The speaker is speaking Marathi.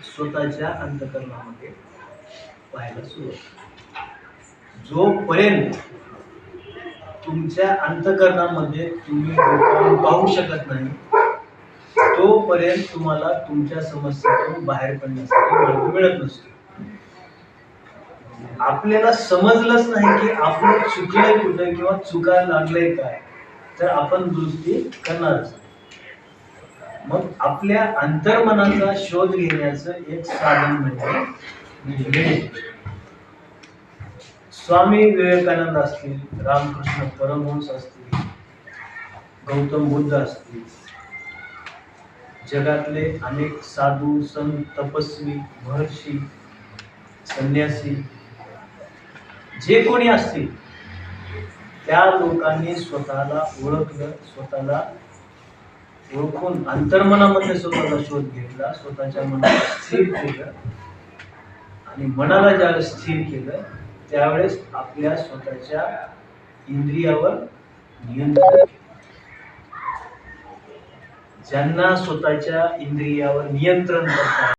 स्वतःच्या अंतःकरणामध्ये पाहायला सुरुवात. जोपर्यंत तुमच्या अंतःकरणामध्ये तुम्ही डोकावून पाहू शकत नाही, तोपर्यंत तुम्हाला तुमच्या समस्येतून बाहेर पडण्यासाठी मार्ग मिळत नसतो. आपल्याला समजलंच नाही की आपण चुकलंय कुठे किंवा चुकायला लागलंय काय, तर आपण दुरुस्ती करणारच. मग आपल्या अंतर्मनाचा शोध घेण्याचं एक साधन म्हणजे स्वामी विवेकानंद असतील, रामकृष्ण परमहंस असतील, गौतम बुद्ध असतील, जगातले अनेक साधू संत तपस्वी महर्षी संन्यासी जे कोणी असतील, त्या लोकांनी स्वतःला ओळखलं, स्वतःला ओळखून अंतर्मनामध्ये स्वतःचा शोध घेतला, स्वतःच्या मनाला स्थिर केलं. आणि मनाला ज्यावेळेस स्थिर केलं त्यावेळेस आपल्या स्वतःच्या इंद्रियावर नियंत्रण केलं. ज्यांना स्वतःच्या इंद्रियावर नियंत्रण करता